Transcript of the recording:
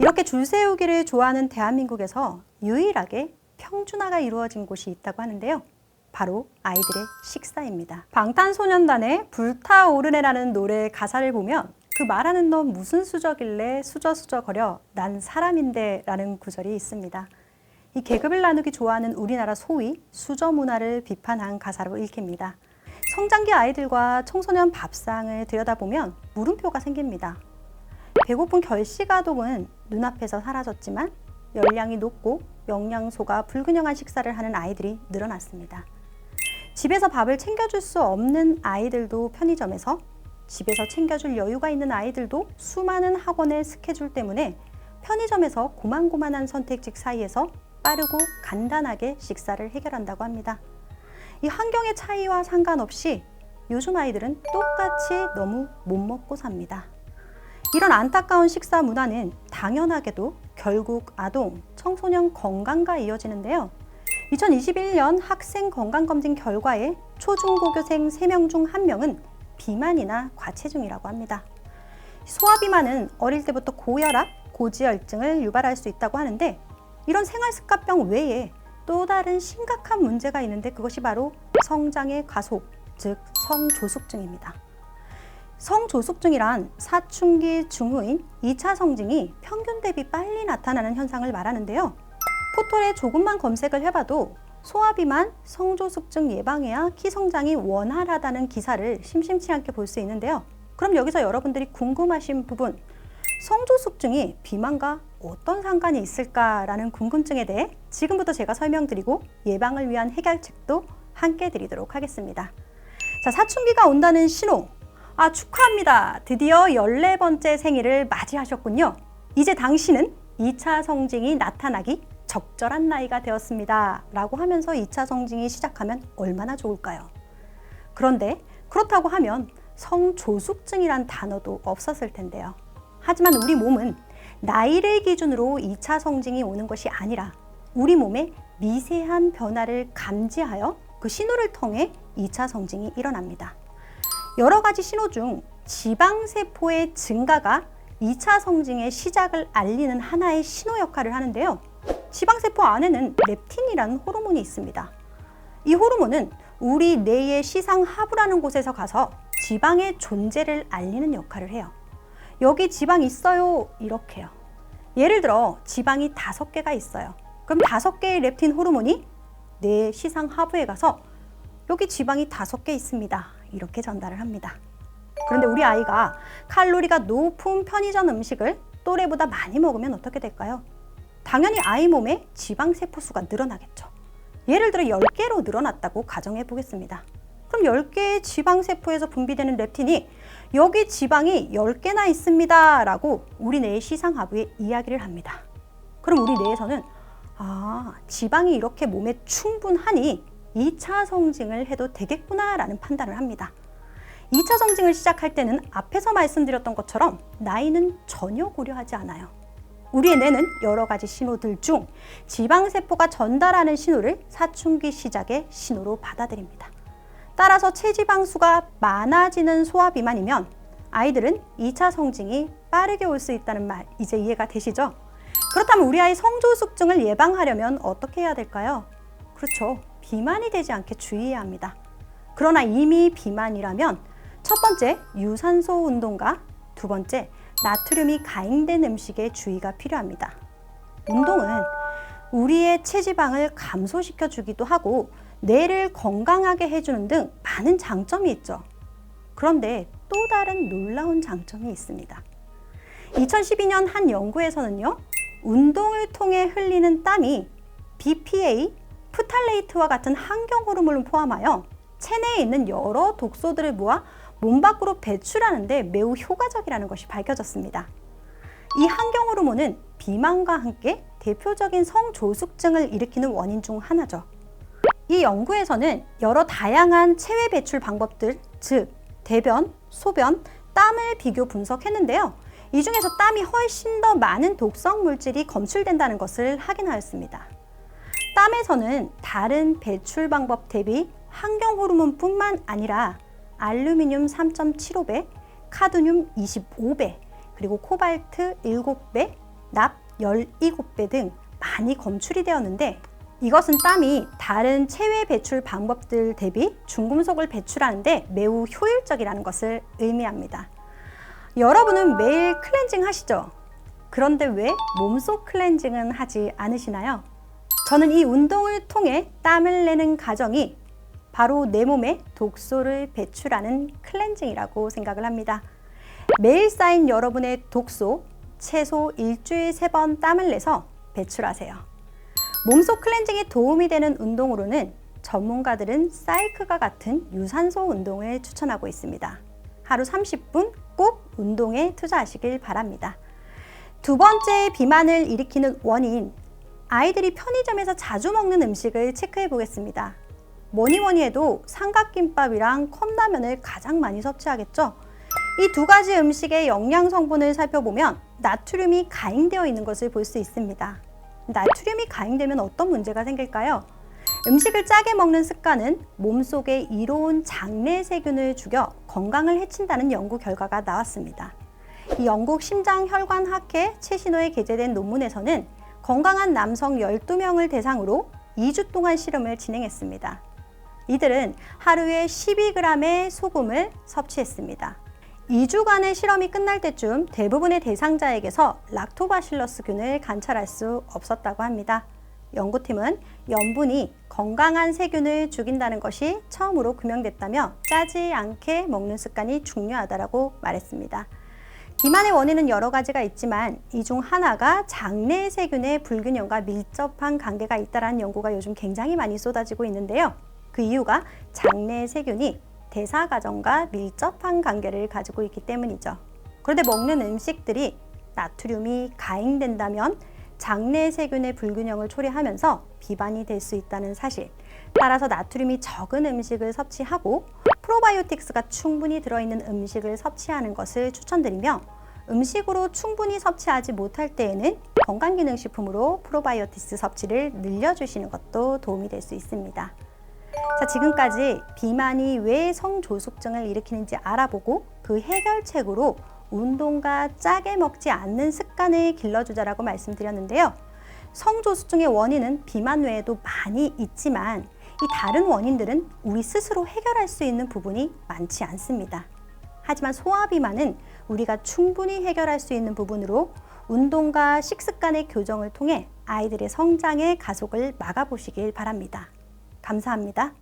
이렇게 줄 세우기를 좋아하는 대한민국에서 유일하게 평준화가 이루어진 곳이 있다고 하는데요. 바로 아이들의 식사입니다. 방탄소년단의 불타오르네라는 노래 가사를 보면 그 말하는 넌 무슨 수저길래 수저수저거려 난 사람인데 라는 구절이 있습니다. 이 계급을 나누기 좋아하는 우리나라 소위 수저 문화를 비판한 가사로 읽힙니다. 성장기 아이들과 청소년 밥상을 들여다보면 물음표가 생깁니다. 배고픈 결식아동은 눈앞에서 사라졌지만 열량이 높고 영양소가 불균형한 식사를 하는 아이들이 늘어났습니다. 집에서 밥을 챙겨줄 수 없는 아이들도 편의점에서, 집에서 챙겨줄 여유가 있는 아이들도 수많은 학원의 스케줄 때문에 편의점에서 고만고만한 선택지 사이에서 빠르고 간단하게 식사를 해결한다고 합니다. 이 환경의 차이와 상관없이 요즘 아이들은 똑같이 너무 못 먹고 삽니다. 이런 안타까운 식사 문화는 당연하게도 결국 아동, 청소년 건강과 이어지는데요. 2021년 학생 건강검진 결과에 초중고교생 3명 중 1명은 비만이나 과체중이라고 합니다. 소아비만은 어릴 때부터 고혈압, 고지혈증을 유발할 수 있다고 하는데 이런 생활습관병 외에 또 다른 심각한 문제가 있는데 그것이 바로 성장의 과속, 즉 성조숙증입니다. 성조숙증이란 사춘기 중후인 2차 성징이 평균 대비 빨리 나타나는 현상을 말하는데요. 포털에 조금만 검색을 해봐도 소아비만, 성조숙증 예방해야 키 성장이 원활하다는 기사를 심심치 않게 볼 수 있는데요. 그럼 여기서 여러분들이 궁금하신 부분, 성조숙증이 비만과 어떤 상관이 있을까라는 궁금증에 대해 지금부터 제가 설명드리고 예방을 위한 해결책도 함께 드리도록 하겠습니다. 자, 사춘기가 온다는 신호. 축하합니다. 드디어 14번째 생일을 맞이하셨군요. 이제 당신은 2차 성징이 나타나기 적절한 나이가 되었습니다. 라고 하면서 2차 성징이 시작하면 얼마나 좋을까요? 그런데 그렇다고 하면 성조숙증이란 단어도 없었을 텐데요. 하지만 우리 몸은 나이를 기준으로 2차 성징이 오는 것이 아니라 우리 몸의 미세한 변화를 감지하여 그 신호를 통해 2차 성징이 일어납니다. 여러 가지 신호 중 지방세포의 증가가 2차 성징의 시작을 알리는 하나의 신호 역할을 하는데요. 지방세포 안에는 렙틴이라는 호르몬이 있습니다. 이 호르몬은 우리 뇌의 시상하부라는 곳에서 가서 지방의 존재를 알리는 역할을 해요. 여기 지방 있어요, 이렇게요. 예를 들어 지방이 5개가 있어요. 그럼 5개의 렙틴 호르몬이 뇌 시상하부에 가서 여기 지방이 5개 있습니다, 이렇게 전달을 합니다. 그런데 우리 아이가 칼로리가 높은 편의점 음식을 또래보다 많이 먹으면 어떻게 될까요? 당연히 아이 몸에 지방세포 수가 늘어나겠죠. 예를 들어 10개로 늘어났다고 가정해 보겠습니다. 그럼 10개의 지방세포에서 분비되는 렙틴이 여기 지방이 10개나 있습니다 라고 우리 뇌의 시상하부에 이야기를 합니다. 그럼 우리 뇌에서는 지방이 이렇게 몸에 충분하니 2차 성징을 해도 되겠구나 라는 판단을 합니다. 2차 성징을 시작할 때는 앞에서 말씀드렸던 것처럼 나이는 전혀 고려하지 않아요. 우리의 뇌는 여러 가지 신호들 중 지방세포가 전달하는 신호를 사춘기 시작의 신호로 받아들입니다. 따라서 체지방수가 많아지는 소아비만이면 아이들은 2차 성징이 빠르게 올 수 있다는 말 이제 이해가 되시죠? 그렇다면 우리 아이 성조숙증을 예방하려면 어떻게 해야 될까요? 그렇죠. 비만이 되지 않게 주의해야 합니다. 그러나 이미 비만이라면 첫 번째, 유산소 운동과 두 번째, 나트륨이 가잉된 음식에 주의가 필요합니다. 운동은 우리의 체지방을 감소시켜 주기도 하고 뇌를 건강하게 해주는 등 많은 장점이 있죠. 그런데 또 다른 놀라운 장점이 있습니다. 2012년 한 연구에서는요, 운동을 통해 흘리는 땀이 BPA, 프탈레이트와 같은 환경 호르몬을 포함하여 체내에 있는 여러 독소들을 모아 몸 밖으로 배출하는 데 매우 효과적이라는 것이 밝혀졌습니다. 이 환경 호르몬은 비만과 함께 대표적인 성조숙증을 일으키는 원인 중 하나죠. 이 연구에서는 여러 다양한 체외 배출 방법들, 즉 대변, 소변, 땀을 비교 분석했는데요. 이 중에서 땀이 훨씬 더 많은 독성 물질이 검출된다는 것을 확인하였습니다. 땀에서는 다른 배출 방법 대비 환경 호르몬뿐만 아니라 알루미늄 3.75배, 카드뮴 25배, 그리고 코발트 7배, 납 17배 등 많이 검출이 되었는데 이것은 땀이 다른 체외 배출 방법들 대비 중금속을 배출하는데 매우 효율적이라는 것을 의미합니다. 여러분은 매일 클렌징 하시죠? 그런데 왜 몸속 클렌징은 하지 않으시나요? 저는 이 운동을 통해 땀을 내는 과정이 바로 내 몸에 독소를 배출하는 클렌징이라고 생각을 합니다. 매일 쌓인 여러분의 독소, 최소 일주일에 3번 땀을 내서 배출하세요. 몸속 클렌징에 도움이 되는 운동으로는 전문가들은 사이클과 같은 유산소 운동을 추천하고 있습니다. 하루 30분 꼭 운동에 투자하시길 바랍니다. 두 번째 비만을 일으키는 원인, 아이들이 편의점에서 자주 먹는 음식을 체크해 보겠습니다. 뭐니 해도 삼각김밥이랑 컵라면을 가장 많이 섭취하겠죠? 이 두 가지 음식의 영양 성분을 살펴보면 나트륨이 가잉되어 있는 것을 볼 수 있습니다. 나트륨이 가잉되면 어떤 문제가 생길까요? 음식을 짜게 먹는 습관은 몸속에 이로운 장내 세균을 죽여 건강을 해친다는 연구 결과가 나왔습니다. 이 영국 심장혈관학회 최신호에 게재된 논문에서는 건강한 남성 12명을 대상으로 2주 동안 실험을 진행했습니다. 이들은 하루에 12g의 소금을 섭취했습니다. 2주간의 실험이 끝날 때쯤 대부분의 대상자에게서 락토바실러스균을 관찰할 수 없었다고 합니다. 연구팀은 염분이 건강한 세균을 죽인다는 것이 처음으로 규명됐다며 짜지 않게 먹는 습관이 중요하다고 말했습니다. 비만의 원인은 여러 가지가 있지만 이 중 하나가 장내 세균의 불균형과 밀접한 관계가 있다는 연구가 요즘 굉장히 많이 쏟아지고 있는데요. 그 이유가 장내 세균이 대사 과정과 밀접한 관계를 가지고 있기 때문이죠. 그런데 먹는 음식들이 나트륨이 가잉된다면 장내 세균의 불균형을 초래하면서 비만이 될 수 있다는 사실, 따라서 나트륨이 적은 음식을 섭취하고 프로바이오틱스가 충분히 들어있는 음식을 섭취하는 것을 추천드리며, 음식으로 충분히 섭취하지 못할 때에는 건강기능식품으로 프로바이오틱스 섭취를 늘려주시는 것도 도움이 될 수 있습니다. 자, 지금까지 비만이 왜 성조숙증을 일으키는지 알아보고 그 해결책으로 운동과 짜게 먹지 않는 습관을 길러주자라고 말씀드렸는데요. 성조숙증의 원인은 비만 외에도 많이 있지만 이 다른 원인들은 우리 스스로 해결할 수 있는 부분이 많지 않습니다. 하지만 소화비만은 우리가 충분히 해결할 수 있는 부분으로 운동과 식습관의 교정을 통해 아이들의 성장의 가속을 막아보시길 바랍니다. 감사합니다.